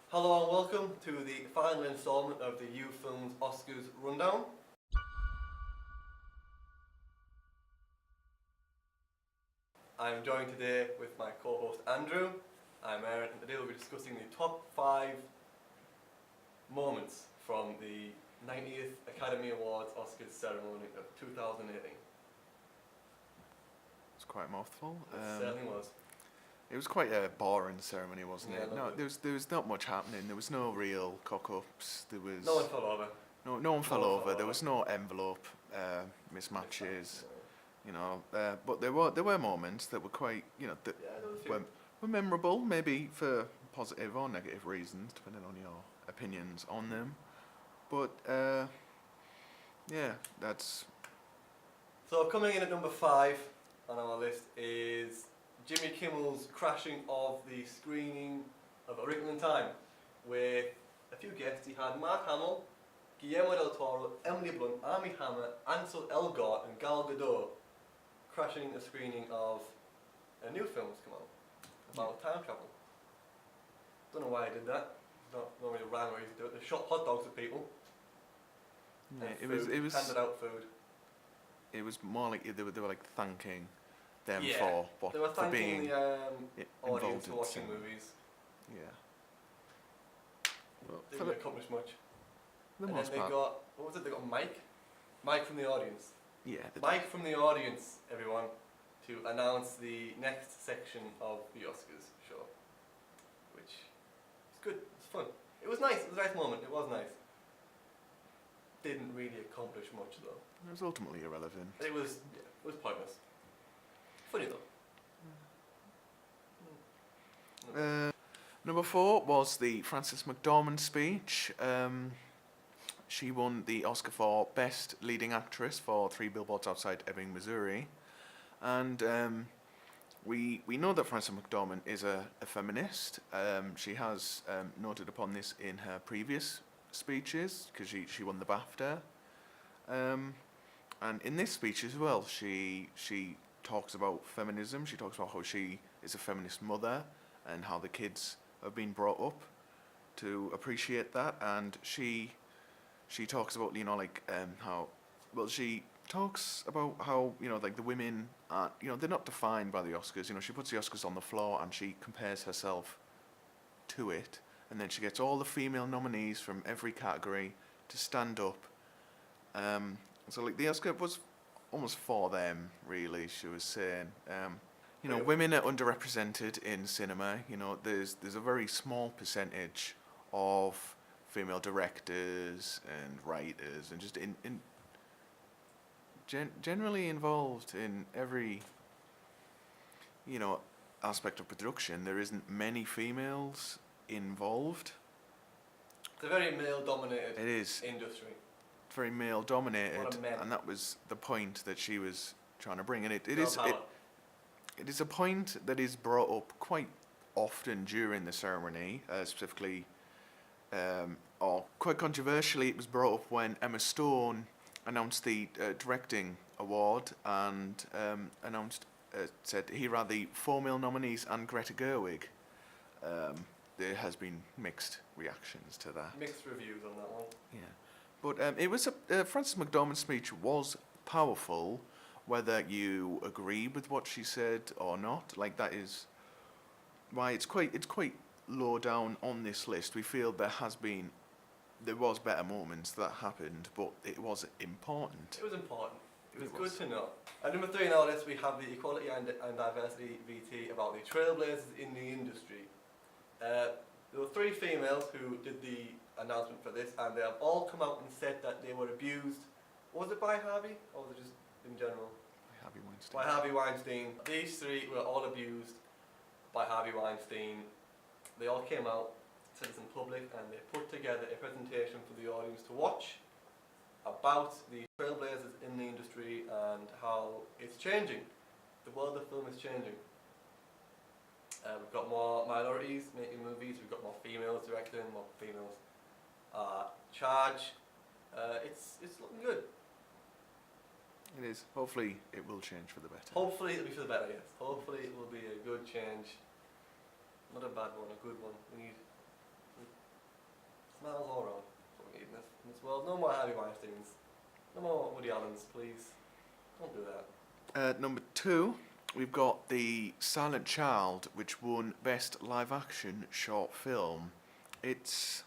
Hello and welcome to the final instalment of the Ufilms Oscars Rundown. I'm joined today with my co-host Andrew. I'm Aaron, and today we'll be discussing the top 5 moments from the 90th Academy Awards Oscars ceremony of 2018. It's quite a mouthful. It certainly was. It was quite a boring ceremony, wasn't Yeah, it? No, there was not much happening. There was no real cock-ups. There was No one fell over. no one fell over. There was no envelope mismatches. You know, but there were moments that were quite, you know, that were memorable, maybe for positive or negative reasons, depending on your opinions on them. But yeah, that's. So coming in at number 5 on our list is Jimmy Kimmel's crashing of the screening of A Wrinkle in Time with a few guests. He had Mark Hamill, Guillermo del Toro, Emily Blunt, Armie Hammer, Ansel Elgort and Gal Gadot crashing a screening of a new film that's come out about time travel. Don't know why I did that. Not really a rhyme or reason to do it. They shot hot dogs at people. Yeah, and it was handed out food. It was more like they were like thanking them Yeah, for what they were for thanking being the audience involved for in watching cinema. movies. Yeah. Well, for Didn't accomplish much. the And most then they part, got, what was it? They got Mike from the audience. yeah. Mike from the audience, everyone, to announce the next section of the Oscars show, which is good. It's fun. It was nice. It was a nice moment. It was nice. Didn't really accomplish much though. It was ultimately irrelevant. It was pointless. Funny though. Number 4 was the Frances McDormand speech. She won the Oscar for Best Leading Actress for 3 Billboards Outside Ebbing, Missouri. And we know that Frances McDormand is a feminist. She has noted upon this in her previous speeches because she won the BAFTA. And in this speech as well, she talks about feminism. She talks about how she is a feminist mother and how the kids have been brought up to appreciate that. And she talks about, you know, like how, well, she talks about how, you know, like the women are, you know, they're not defined by the Oscars. You know, she puts the Oscars on the floor and she compares herself to it. And then she gets all the female nominees from every category to stand up. So like the Oscar was almost for them, really. She was saying, you know, women are underrepresented in cinema. You know, there's a very small percentage of female directors and writers, and just generally involved in every, you know, aspect of production. There isn't many females involved. It's a very male-dominated industry. Very male dominated, men. and that was the point that she was trying to bring. And it is a point that is brought up quite often during the ceremony, specifically, or quite controversially, it was brought up when Emma Stone announced the directing award and said here are the 4 male nominees and Greta Gerwig. There has been mixed reactions to that. Mixed reviews on that one. Yeah. But it was Frances McDormand's speech was powerful, whether you agree with what she said or not. Like, that is why it's quite low down on this list. We feel there was better moments that happened, but it was important. It was important. It was good to know. At number 3 on our list, we have the Equality and Diversity VT about the trailblazers in the industry. There were 3 females who did the announcement for this, and they have all come out and said that they were abused. Was it by Harvey, or was it just in general? By Harvey Weinstein. These 3 were all abused by Harvey Weinstein. They all came out, said this in public, and they put together a presentation for the audience to watch about the trailblazers in the industry and how it's changing. The world of film is changing. We've got more minorities making movies, we've got more females directing, more females charge. It's looking good. It is. Hopefully it will change for the better. Hopefully it'll be for the better, yes. Hopefully it will be a good change. Not a bad one, a good one. We need in this world. No more Harvey Weinsteins. No more Woody Allens, please. Don't do that. Number 2, we've got The Silent Child, which won Best Live Action Short Film. It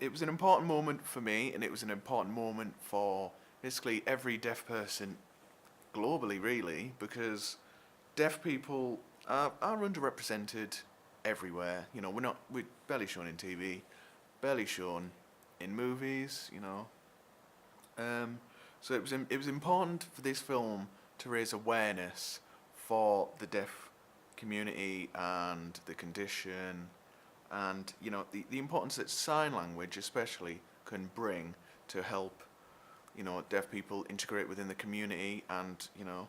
was an important moment for me, and it was an important moment for basically every deaf person globally, really, because deaf people are underrepresented everywhere. You know, we're barely shown in TV, barely shown in movies. You know, so it was important for this film to raise awareness for the deaf community and the condition, and you know the importance that sign language especially can bring to help, you know, deaf people integrate within the community. And you know,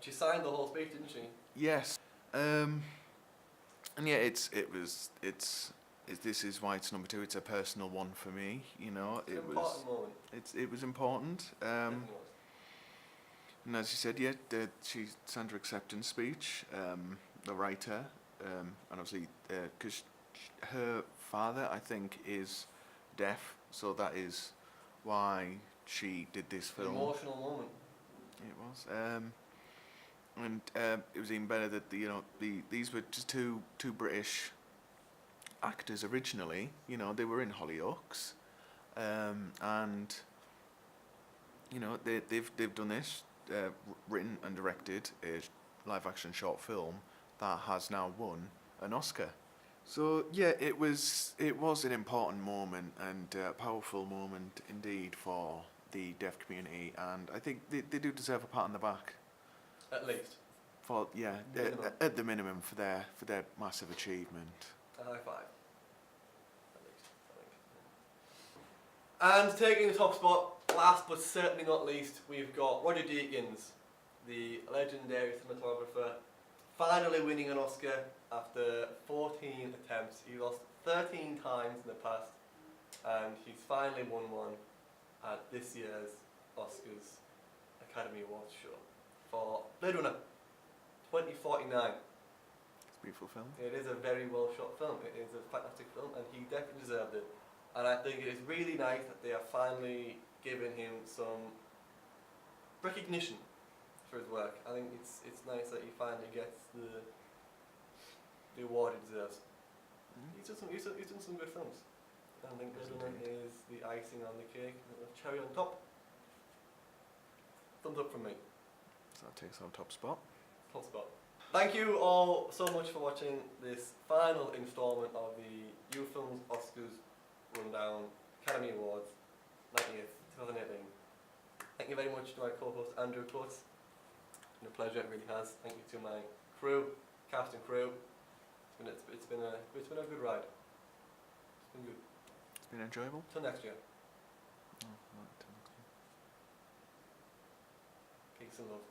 She signed the whole speech, didn't she? yes, and yeah, this is why it's number 2. It's a personal one for me. You know, It's an important moment. it was important. Definitely was. And as you said, yeah, she signed her acceptance speech. The writer, and obviously, because her father, I think, is deaf, so that is why she did this An film. emotional moment. It was, and it was even better that these were just two British actors originally. You know, they were in Hollyoaks, and you know they've done this, written and directed a live action short film that has now won an Oscar. So yeah, it was an important moment and a powerful moment indeed for the deaf community, and I think they do deserve a pat on the back. At least. For Minimum. at the minimum for their massive achievement. A high five. At least, I think. And taking the top spot, last but certainly not least, we've got Roger Deakins, the legendary cinematographer, finally winning an Oscar after 14 attempts. He lost 13 times in the past, and he's finally won one at this year's Oscars Academy Awards show for Blade Runner 2049. It's a beautiful film. It is a very well shot film. It is a fantastic film, and he definitely deserved it. And I think it is really nice that they are finally giving him some recognition for his work. I think it's nice that he finally gets the award he deserves. He's done some good films. I think Yes, Blade Runner indeed. is the icing on the cake, the cherry on top. Thumbs up from me. So that takes our top spot. Top spot. Thank you all so much for watching this final instalment of the Ufilms Oscars Rundown Academy Awards 90th 2018. Thank you very much to my co-host Andrew Coates. It's been a pleasure, it really has. Thank you to my crew, cast and crew. It's been a good ride. It's been good. It's been enjoyable. Till next year. Oh, right, till next time. Peace and love.